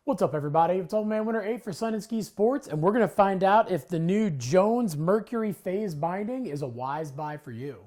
What's up, everybody? It's Old Man Winter 8 for Sun and Ski Sports, and we're going to find out if the new Jones Mercury FASE binding is a wise buy for you.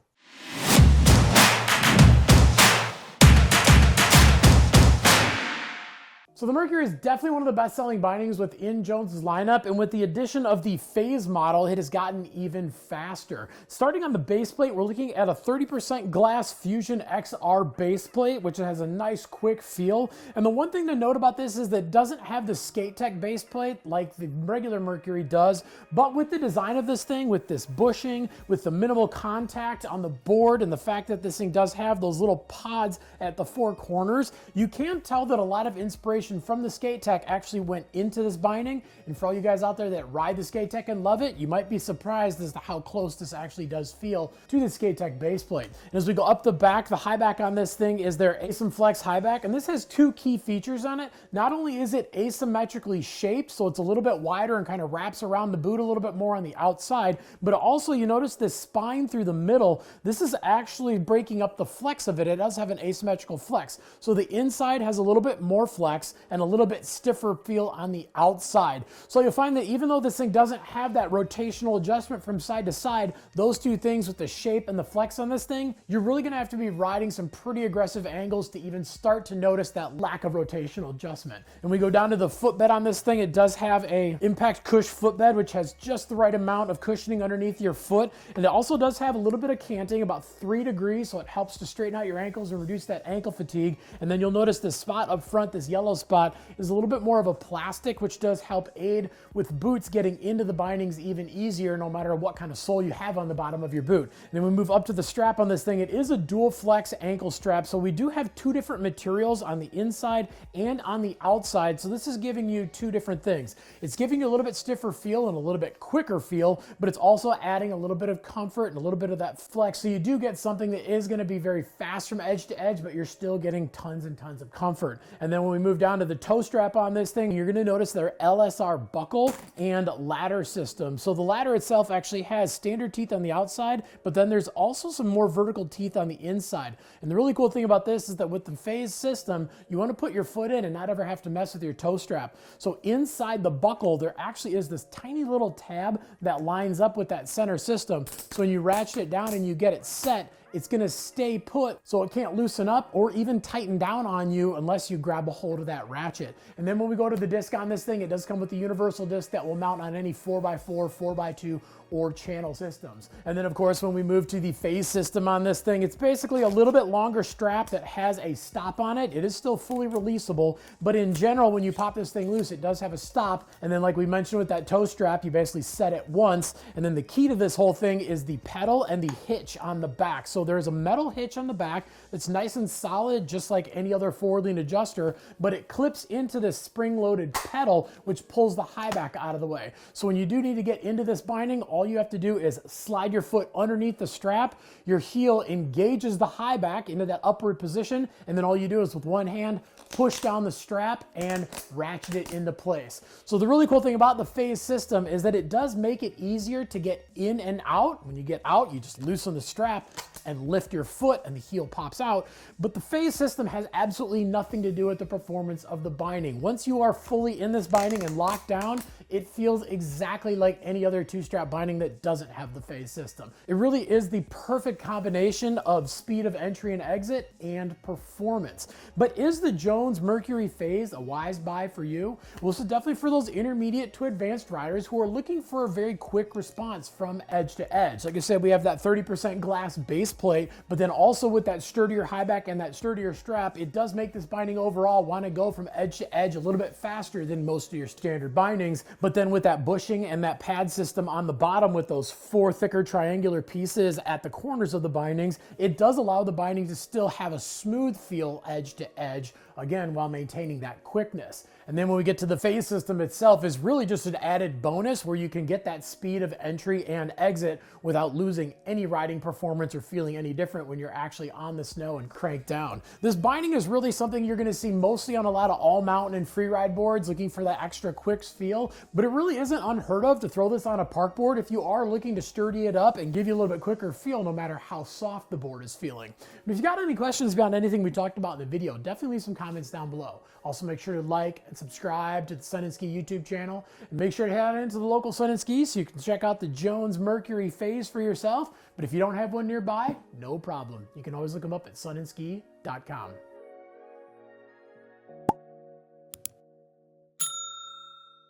So the Mercury is definitely one of the best-selling bindings within Jones's lineup, and with the addition of the FASE model, it has gotten even faster. Starting on the baseplate, we're looking at a 30% glass Fusion XR baseplate, which has a nice quick feel. And the one thing to note about this is that it doesn't have the Skate Tech baseplate like the regular Mercury does, but with the design of this thing, with this bushing, with the minimal contact on the board, and the fact that this thing does have those little pods at the four corners, you can tell that a lot of inspiration from the Skate Tech actually went into this binding. And for all you guys out there that ride the Skate Tech and love it, you might be surprised as to how close this actually does feel to the Skate Tech baseplate. And as we go up the back, the Highback on this thing is their Flex Highback, and this has two key features on it. Not only is it asymmetrically shaped, so it's a little bit wider and kind of wraps around the boot a little bit more on the outside, but also you notice this spine through the middle. This is actually breaking up the flex of it. It does have an asymmetrical flex. So the inside has a little bit more flex and a little bit stiffer feel on the outside. So you'll find that even though this thing doesn't have that rotational adjustment from side to side, those two things with the shape and the flex on this thing, you're really gonna have to be riding some pretty aggressive angles to even start to notice that lack of rotational adjustment. And we go down to the footbed on this thing. It does have a impact cush footbed, which has just the right amount of cushioning underneath your foot. And it also does have a little bit of canting, about 3 degrees, so it helps to straighten out your ankles and reduce that ankle fatigue. And then you'll notice this spot up front, this yellow spot, is a little bit more of a plastic, which does help aid with boots getting into the bindings even easier, no matter what kind of sole you have on the bottom of your boot. And then we move up to the strap on this thing. It is a dual flex ankle strap, so we do have two different materials on the inside and on the outside. So this is giving you two different things. It's giving you a little bit stiffer feel and a little bit quicker feel, but it's also adding a little bit of comfort and a little bit of that flex. So you do get something that is going to be very fast from edge to edge, but you're still getting tons and tons of comfort. And then when we move down to the toe strap on this thing, you're going to notice their LSR buckle and ladder system. So the ladder itself actually has standard teeth on the outside, but then there's also some more vertical teeth on the inside. And the really cool thing about this is that with the FASE system, you want to put your foot in and not ever have to mess with your toe strap. So inside the buckle, there actually is this tiny little tab that lines up with that center system. So when you ratchet it down and you get it set, it's going to stay put, so it can't loosen up or even tighten down on you unless you grab a hold of that ratchet. And then when we go to the disc on this thing, it does come with the universal disc that will mount on any 4x4, 4x2, or channel systems. And then of course, when we move to the FASE system on this thing, it's basically a little bit longer strap that has a stop on it. It is still fully releasable, but in general, when you pop this thing loose, it does have a stop. And then like we mentioned with that toe strap, you basically set it once. And then the key to this whole thing is the pedal and the hitch on the back. So there's a metal hitch on the back that's nice and solid, just like any other forward lean adjuster, but it clips into this spring-loaded pedal, which pulls the Highback out of the way. So when you do need to get into this binding, all you have to do is slide your foot underneath the strap, your heel engages the Highback into that upward position, and then all you do is with one hand, push down the strap and ratchet it into place. So the really cool thing about the FASE system is that it does make it easier to get in and out. When you get out, you just loosen the strap and lift your foot and the heel pops out. But the FASE system has absolutely nothing to do with the performance of the binding. Once you are fully in this binding and locked down, it feels exactly like any other two-strap binding that doesn't have the FASE system. It really is the perfect combination of speed of entry and exit and performance. But is the Jones Mercury FASE a wise buy for you? Well, this is definitely for those intermediate to advanced riders who are looking for a very quick response from edge to edge. Like I said, we have that 30% glass base plate, but then also with that sturdier Highback and that sturdier strap, it does make this binding overall want to go from edge to edge a little bit faster than most of your standard bindings. But then with that bushing and that pad system on the bottom with those 4 thicker triangular pieces at the corners of the bindings, it does allow the binding to still have a smooth feel edge to edge, again, while maintaining that quickness. And then when we get to the FASE system itself, is really just an added bonus where you can get that speed of entry and exit without losing any riding performance or feeling any different when you're actually on the snow and cranked down. This binding is really something you're going to see mostly on a lot of all mountain and free ride boards looking for that extra quick feel, but it really isn't unheard of to throw this on a park board if you are looking to sturdy it up and give you a little bit quicker feel no matter how soft the board is feeling. But if you got any questions about anything we talked about in the video, definitely leave some comments comments down below. Also, make sure to like and subscribe to the Sun and Ski YouTube channel. And make sure to head into the local Sun and Ski so you can check out the Jones Mercury FASE for yourself. But if you don't have one nearby, no problem. You can always look them up at sunandski.com.